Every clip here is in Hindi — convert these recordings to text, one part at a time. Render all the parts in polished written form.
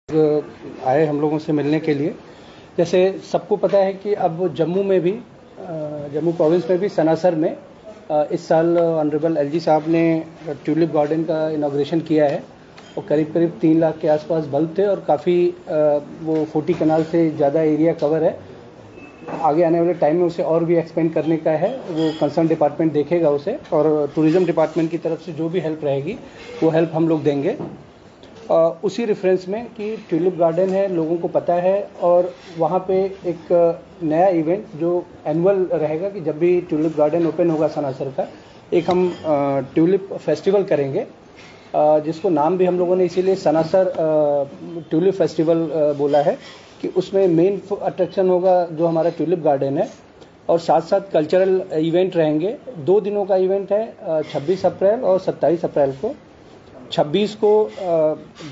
आए हम लोगों से मिलने के लिए। जैसे सबको पता है कि अब जम्मू में भी जम्मू प्रोविंस में भी सनासर में इस साल ऑनरेबल एलजी साहब ने ट्यूलिप गार्डन का इनॉग्रेशन किया है और करीब 3 लाख के आसपास बल्ब थे और काफ़ी वो 40 कनाल से ज़्यादा एरिया कवर है। आगे आने वाले टाइम में उसे और भी एक्सपेंड करने का है, वो कंसर्न डिपार्टमेंट देखेगा उसे और टूरिज़्म डिपार्टमेंट की तरफ से जो भी हेल्प रहेगी वो हेल्प हम लोग देंगे। उसी रेफरेंस में कि ट्यूलिप गार्डन है, लोगों को पता है और वहाँ पे एक नया इवेंट जो एनुअल रहेगा कि जब भी ट्यूलिप गार्डन ओपन होगा सनासर का, एक हम ट्यूलिप फेस्टिवल करेंगे जिसको नाम भी हम लोगों ने इसीलिए सनासर ट्यूलिप फेस्टिवल बोला है कि उसमें मेन अट्रैक्शन होगा जो हमारा ट्यूलिप गार्डन है और साथ साथ कल्चरल इवेंट रहेंगे। 2 दिनों का इवेंट है, 26 अप्रैल और 27 अप्रैल को। 26 को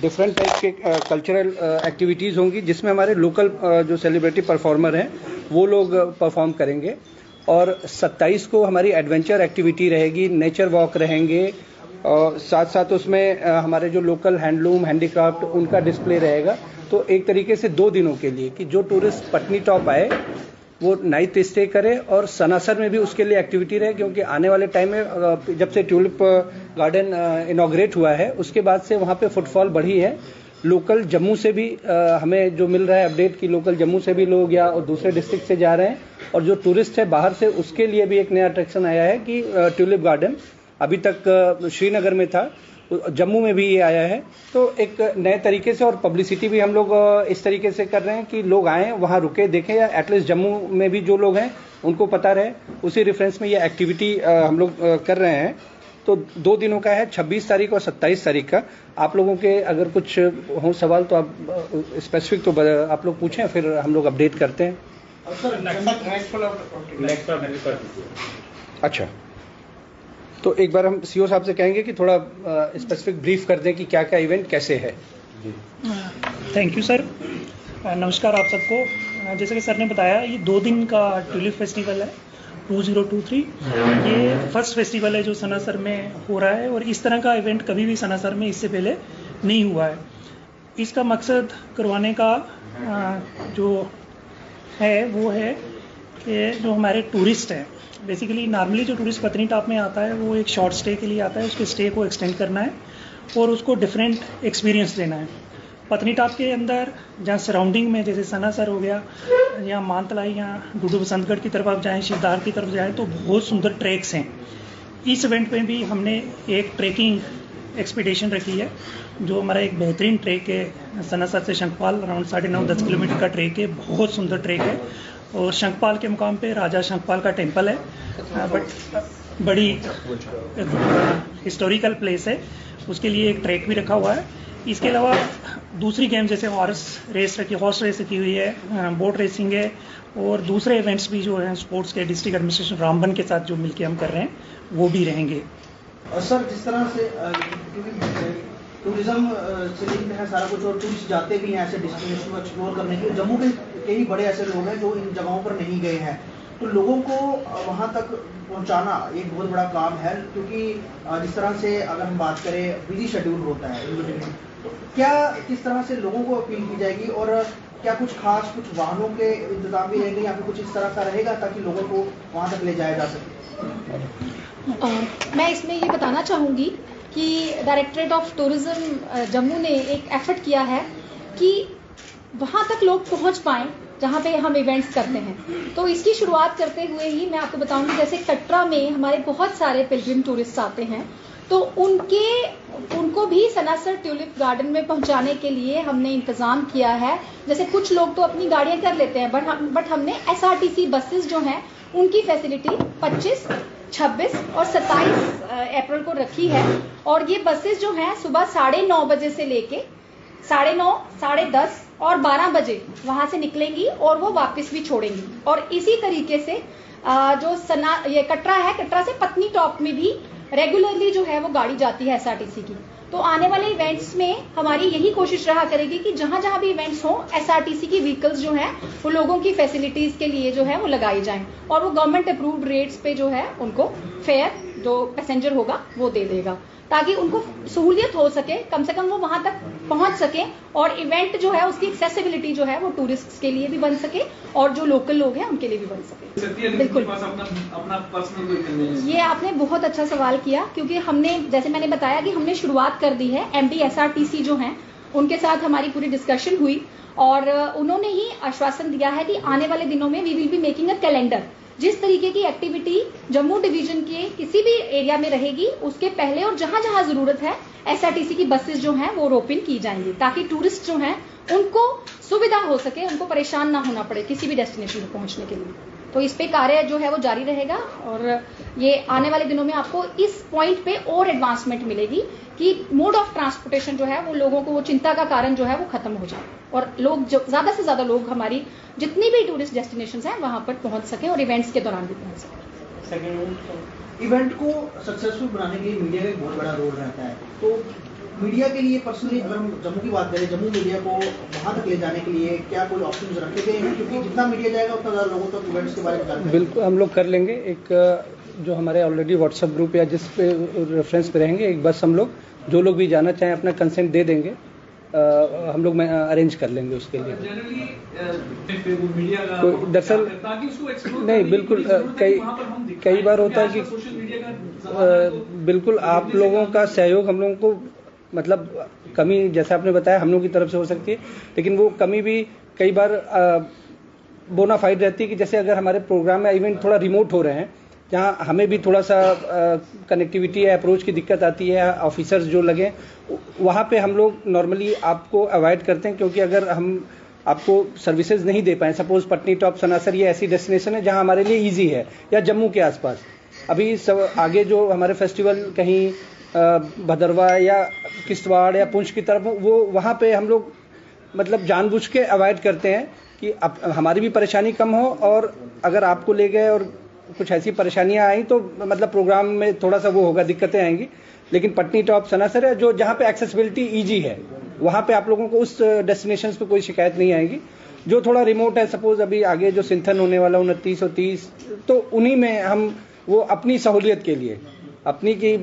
डिफरेंट टाइप के कल्चरल एक्टिविटीज़ होंगी जिसमें हमारे लोकल जो सेलिब्रिटी परफॉर्मर हैं वो लोग परफॉर्म करेंगे और 27 को हमारी एडवेंचर एक्टिविटी रहेगी, नेचर वॉक रहेंगे और साथ साथ उसमें हमारे जो लोकल हैंडलूम हैंडीक्राफ्ट उनका डिस्प्ले रहेगा। तो एक तरीके से 2 दिनों के लिए कि जो टूरिस्ट पटनी टॉप आए वो नाइट स्टे करे और सनासर में भी उसके लिए एक्टिविटी रहे, क्योंकि आने वाले टाइम में जब से ट्यूलिप गार्डन इनॉग्रेट हुआ है उसके बाद से वहाँ पे फुटफॉल बढ़ी है। लोकल जम्मू से भी हमें जो मिल रहा है अपडेट कि लोकल जम्मू से भी लोग या और दूसरे डिस्ट्रिक्ट से जा रहे हैं और जो टूरिस्ट है बाहर से उसके लिए भी एक नया अट्रैक्शन आया है कि ट्यूलिप गार्डन अभी तक श्रीनगर में था, जम्मू में भी ये आया है। तो एक नए तरीके से और पब्लिसिटी भी हम लोग इस तरीके से कर रहे हैं कि लोग आएँ वहाँ रुके देखें या एटलीस्ट जम्मू में भी जो लोग हैं उनको पता रहे। उसी रेफरेंस में ये एक्टिविटी हम लोग कर रहे हैं। तो 2 दिनों का है, 26 तारीख और 27 तारीख का। आप लोगों के अगर कुछ हो सवाल तो आप स्पेसिफिक तो आप लोग पूछें, फिर हम लोग अपडेट करते हैं। अच्छा, तो एक बार हम सीओ साहब से कहेंगे कि थोड़ा स्पेसिफिक ब्रीफ कर दें कि क्या क्या इवेंट कैसे है। Thank you sir. नमस्कार आप सबको। जैसे कि सर ने बताया ये 2 दिन का ट्यूलिप फेस्टिवल है 2023। ये फर्स्ट फेस्टिवल है जो सनासर में हो रहा है और इस तरह का इवेंट कभी भी सनासर में इससे पहले नहीं हुआ है। इसका मकसद करवाने का जो है वो है कि जो हमारे टूरिस्ट हैं, बेसिकली नॉर्मली जो टूरिस्ट पत्नी टॉप में आता है वो एक शॉर्ट स्टे के लिए आता है, उसके स्टे को एक्सटेंड करना है और उसको डिफरेंट एक्सपीरियंस लेना है। पत्नी टॉप के अंदर जहाँ सराउंडिंग में जैसे सनासर हो गया या मानतलाई या डूडू बसंतगढ़ की तरफ आप जाएँ, शिवदार की तरफ जाएँ तो बहुत सुंदर ट्रैक्स हैं। इस इवेंट में भी हमने एक ट्रैकिंग एक्सपीडिशन रखी है जो हमारा एक बेहतरीन ट्रैक है। सनासर से शंखपाल अराउंड 9.5-10 किलोमीटर का ट्रैक है, बहुत सुंदर ट्रैक है और शंखपाल के मुकाम पे राजा शंखपाल का टेम्पल है, बट बड़ी हिस्टोरिकल प्लेस है, उसके लिए एक ट्रैक भी रखा हुआ है। इसके अलावा दूसरी गेम जैसे हॉर्स रेस रखी हुई है, बोट रेसिंग है और दूसरे इवेंट्स भी जो हैं स्पोर्ट्स के डिस्ट्रिक्ट एडमिनिस्ट्रेशन रामबन के साथ जो मिलकर हम कर रहे हैं वो भी रहेंगे। और सर जिस तरह से टूरिज्म से लिंक है सारा कुछ और टूरिस्ट जाते भी हैं ऐसे डेस्टिनेशन को एक्सप्लोर करने के लिए, जम्मू के कई बड़े ऐसे लोग हैं जो इन जगहों पर नहीं गए हैं, तो लोगों को वहाँ तक पहुँचाना एक बहुत बड़ा काम है, क्योंकि जिस तरह से अगर हम बात करें बिजी शेड्यूल होता है, तो क्या किस तरह से लोगों को अपील की जाएगी और क्या कुछ खास कुछ वाहनों के इंतजाम भी रहेंगे या फिर कुछ इस तरह का रहेगा ताकि लोगों को वहाँ तक ले जाया जा सके? मैं इसमें ये बताना चाहूँगी कि डायरेक्टरेट ऑफ टूरिज़्म जम्मू ने एक एफर्ट किया है कि वहाँ तक लोग पहुँच पाएँ जहाँ पे हम इवेंट्स करते हैं। तो इसकी शुरुआत करते हुए ही मैं आपको बताऊँगी, जैसे कटरा में हमारे बहुत सारे पिलग्रिम टूरिस्ट आते हैं तो उनको भी सनासर ट्यूलिप गार्डन में पहुंचाने के लिए हमने इंतज़ाम किया है। जैसे कुछ लोग तो अपनी गाड़ियां कर लेते हैं, बट हमने एसआरटीसी बसेस जो हैं उनकी फैसिलिटी 25, 26 और 27 अप्रैल को रखी है और ये बसेस जो हैं सुबह 9:30 बजे से लेके 9:30, 10:30 और 12 बजे वहां से निकलेंगी और वो वापस भी छोड़ेंगी। और इसी तरीके से जो ये कटरा है, कटरा से पत्नी टॉप में भी रेगुलरली जो है वो गाड़ी जाती है एसआरटीसी की। तो आने वाले इवेंट्स में हमारी यही कोशिश रहा करेगी कि जहां जहां भी इवेंट्स हो एसआरटीसी की व्हीकल्स जो हैं वो लोगों की फैसिलिटीज के लिए जो है वो लगाई जाएं और वो गवर्नमेंट अप्रूव्ड रेट्स पे जो है उनको फेयर जो पैसेंजर होगा वो दे देगा। ताकि उनको सहूलियत हो सके, कम से कम वो वहां तक पहुंच सके और इवेंट जो है उसकी एक्सेसिबिलिटी जो है वो टूरिस्ट के लिए भी बन सके और जो लोकल लोग हैं उनके लिए भी बन सके। बिल्कुल, अपना पर्सनल ये आपने बहुत अच्छा सवाल किया, क्योंकि हमने, जैसे मैंने बताया कि हमने शुरुआत कर दी है। MD SRTC जो हैं उनके साथ हमारी पूरी डिस्कशन हुई और उन्होंने ही आश्वासन दिया है कि आने वाले दिनों में we will be making a calendar. जिस तरीके की एक्टिविटी जम्मू डिवीजन के किसी भी एरिया में रहेगी, उसके पहले और जहां जहां जरूरत है SRTC की बसेस जो हैं वो रोपिन की जाएंगी, ताकि टूरिस्ट जो हैं उनको सुविधा हो सके, उनको परेशान ना होना पड़े किसी भी डेस्टिनेशन पर पहुंचने के लिए। तो इस पे कार्य जो है वो जारी रहेगा और ये आने वाले दिनों में आपको इस पॉइंट पे और एडवांसमेंट मिलेगी कि मोड ऑफ ट्रांसपोर्टेशन जो है वो लोगों को, वो चिंता का कारण जो है वो खत्म हो जाए और लोग जो ज्यादा से ज्यादा लोग हमारी जितनी भी टूरिस्ट डेस्टिनेशंस हैं वहां पर पहुंच सके और इवेंट्स के दौरान भी पहुंच सके। इवेंट को सक्सेसफुल बनाने के लिए मीडिया का एक बहुत बड़ा रोल रहता है। तो मीडिया के लिए पर्सनली अगर हम जम्मू की बात करें, जम्मू मीडिया को वहां तक ले जाने के लिए क्या कोई ऑप्शंस रखे गए हैं? क्योंकि जितना मीडिया जाएगा उतना ज़्यादा लोगों तक इवेंट्स के बारे में जानकारी। बिल्कुल, हम लोग कर लेंगे। एक जो हमारे ऑलरेडी व्हाट्सएप ग्रुप या जिस पे रेफरेंस पे रहेंगे, एक बस हम लोग जो लोग भी जाना चाहें अपना कंसेंट दे देंगे, हम लोग अरेंज कर लेंगे उसके लिए। दरअसल नहीं, बिल्कुल कई बार होता है कि बिल्कुल आप लोगों का सहयोग हम लोगों को, मतलब कमी जैसा आपने बताया हम लोगों की तरफ से हो सकती है, लेकिन वो कमी भी कई बार बोनाफाइड रहती है कि जैसे अगर हमारे प्रोग्राम या इवेंट थोड़ा रिमोट हो रहे हैं, जहाँ हमें भी थोड़ा सा कनेक्टिविटी या अप्रोच की दिक्कत आती है, ऑफिसर्स जो लगे वहाँ पे हम लोग नॉर्मली आपको अवॉइड करते हैं, क्योंकि अगर हम आपको सर्विसेज नहीं दे पाए, सपोज पटनी टॉप सनासर ये ऐसी डेस्टिनेशन है जहाँ हमारे लिए ईजी है, या जम्मू के आसपास अभी सब आगे जो हमारे फेस्टिवल कहीं भदरवा या किश्तवाड़ या पुंछ की तरफ, वो वहाँ पे हम लोग मतलब जानबूझ के अवॉइड करते हैं कि हमारी भी परेशानी कम हो, और अगर आपको ले गए और कुछ ऐसी परेशानियां आई तो मतलब प्रोग्राम में थोड़ा सा वो होगा, दिक्कतें आएंगी। लेकिन पटनी टॉप सनासर है जो जहाँ पे एक्सेसिबिलिटी ईजी है, वहाँ पे आप लोगों को उस डेस्टिनेशंस पे कोई शिकायत नहीं आएगी। जो थोड़ा रिमोट है, सपोज अभी आगे जो सिंथन होने वाला 29 और 30, तो उन्हीं में हम वो अपनी सहूलियत के लिए, अपनी की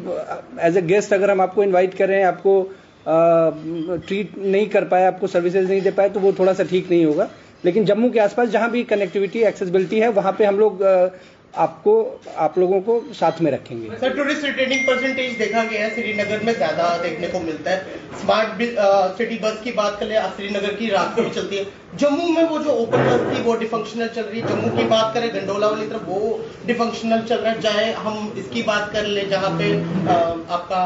एज ए गेस्ट अगर हम आपको इन्वाइट कर रहे हैं, आपको ट्रीट नहीं कर पाए, आपको सर्विसेज नहीं दे पाए, तो वो थोड़ा सा ठीक नहीं होगा। लेकिन जम्मू के आसपास जहाँ भी कनेक्टिविटी एक्सेसिबिलिटी है, वहाँ पे हम लोग आप लोगों को साथ में रखेंगे। सर, टूरिस्ट रिटेनिंग परसेंटेज देखा गया है श्रीनगर में ज्यादा देखने को मिलता है। स्मार्ट सिटी बस की बात करें, श्रीनगर की रात को भी चलती है। जम्मू में वो जो ओपन बस थी वो डिफंक्शनल चल रही है। जम्मू की बात करें, गंडोला वाली तरफ वो डिफंक्शनल चल रहा है। चाहे हम इसकी बात कर ले जहाँ पे आपका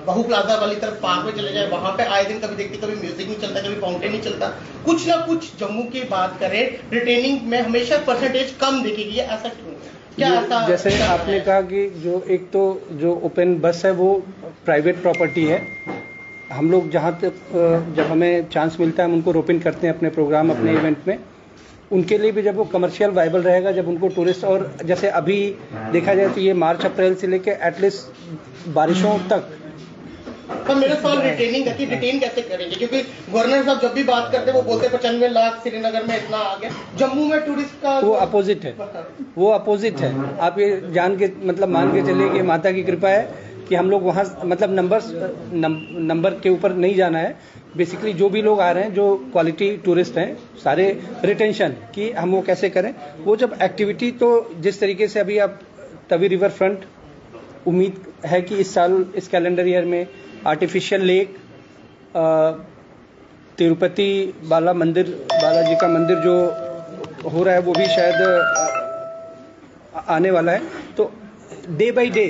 बहु प्लाजा वाली तरफ पार्क में चले जाए, वहां पे आए दिन कभी देखते कभी म्यूजिक नहीं चलता, कभी फाउंटेन नहीं चलता। कुछ ना कुछ जम्मू की बात करें, रिटेनिंग में हमेशा परसेंटेज कम दिखेगी, ऐसा क्यों? जैसे आपने कहा कि जो एक तो जो ओपन बस है वो प्राइवेट प्रॉपर्टी है। हम लोग जहाँ तक जब हमें चांस मिलता है हम उनको रोपिन करते हैं अपने प्रोग्राम, अपने इवेंट में। उनके लिए भी जब वो कमर्शियल वाइबल रहेगा, जब उनको टूरिस्ट, और जैसे अभी देखा जाए तो ये मार्च अप्रैल से लेके एटलीस्ट बारिशों तक। तो मेरा सवाल रिटेनिंग है, रिटेन कैसे करेंगे? क्योंकि गवर्नर साहब जब भी बात करते हैं वो बोलते हैं 95 लाख श्रीनगर में इतना आ गया। जम्मू में टूरिस्ट का वो अपोजिट है, वो अपोजिट है। आप ये जान के मतलब मान के चलिए कि माता की कृपा है कि हम लोग वहाँ मतलब नंबर के ऊपर नहीं जाना है। बेसिकली जो भी लोग आ रहे हैं, जो क्वालिटी टूरिस्ट हैं, सारे रिटेंशन की हम वो कैसे करें। वो जब एक्टिविटी, तो जिस तरीके से अभी आप तवी रिवर फ्रंट, उम्मीद है कि इस साल इस कैलेंडर ईयर में आर्टिफिशियल लेक, तिरुपति बालाजी का मंदिर जो हो रहा है वो भी शायद आने वाला है। तो डे बाय डे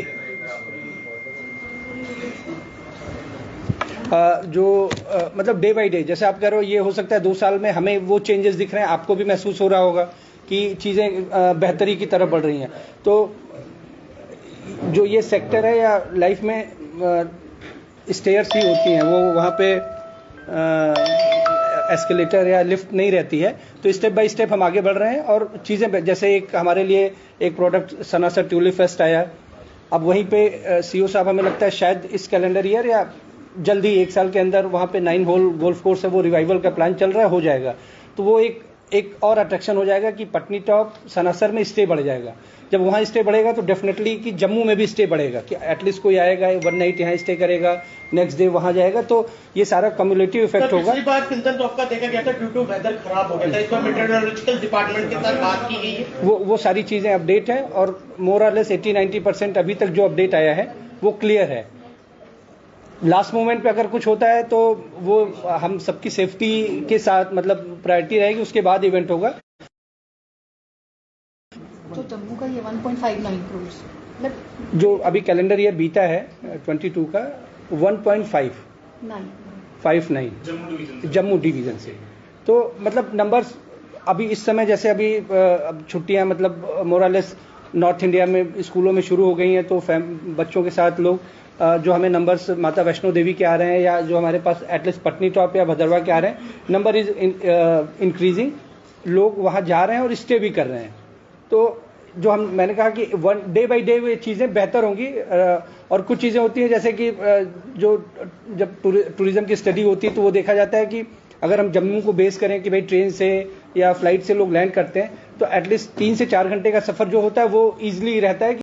मतलब डे बाय डे, जैसे आप कह रहे हो, ये हो सकता है 2 साल में हमें वो चेंजेस दिख रहे हैं, आपको भी महसूस हो रहा होगा कि चीज़ें बेहतरी की तरफ बढ़ रही हैं। तो जो ये सेक्टर है या लाइफ में स्टेयर्स ही होती हैं, वो वहाँ पे एस्केलेटर या लिफ्ट नहीं रहती है। तो स्टेप बाय स्टेप हम आगे बढ़ रहे हैं और चीज़ें, जैसे एक हमारे लिए एक प्रोडक्ट सनासर ट्यूलिप फेस्ट आया, अब वहीं पे सीओ साहब हमें लगता है शायद इस कैलेंडर ईयर या जल्दी 1 साल के अंदर वहाँ पे 9 होल गोल्फ कोर्स है, वो रिवाइवल का प्लान चल रहा है, हो जाएगा। तो वो एक एक और अट्रैक्शन हो जाएगा कि पटनी टॉप सनासर में स्टे बढ़ जाएगा। जब वहाँ स्टे बढ़ेगा तो डेफिनेटली कि जम्मू में भी स्टे बढ़ेगा कि एटलीस्ट कोई आएगा 1 नाइट यहाँ स्टे करेगा, नेक्स्ट डे वहाँ जाएगा, तो ये सारा कम्युलेटिव इफेक्ट होगा। पिछली बार सिंथन टॉप का देखा गया था ड्यू टू वेदर खराब हो गया था, इस बार मेट्रोलॉजिकल डिपार्टमेंट के साथ बात की गई है। वो सारी चीजें अपडेट है और मोर और लेस 80-90% अभी तक जो अपडेट आया है वो क्लियर है। लास्ट मोमेंट पे अगर कुछ होता है तो वो हम सबकी सेफ्टी के साथ मतलब प्रायोरिटी रहेगी, उसके बाद इवेंट होगा। तो जम्मू का ये 1.59 करोड़ जो अभी कैलेंडर ईयर बीता है 22 का 1.59 जम्मू डिवीजन से, तो मतलब नंबर्स अभी इस समय जैसे अभी अब छुट्टियां मतलब मोरालेस नॉर्थ इंडिया में स्कूलों में शुरू हो गई हैं, तो बच्चों के साथ लोग जो हमें नंबर्स माता वैष्णो देवी के आ रहे हैं या जो हमारे पास एटलीस्ट पटनी टॉप या भदरवा के आ रहे हैं, नंबर इज इंक्रीजिंग, लोग वहां जा रहे हैं और स्टे भी कर रहे हैं। तो जो मैंने कहा कि डे बाय डे ये चीज़ें बेहतर होंगी, और कुछ चीज़ें होती हैं जैसे कि जो जब टूरिज्म की स्टडी होती है तो वो देखा जाता है कि अगर हम जम्मू को बेस करें कि भाई ट्रेन से या फ्लाइट से लोग लैंड करते हैं तो एटलीस्ट 3 से 4 घंटे का सफ़र जो होता है वो ईजिली रहता है।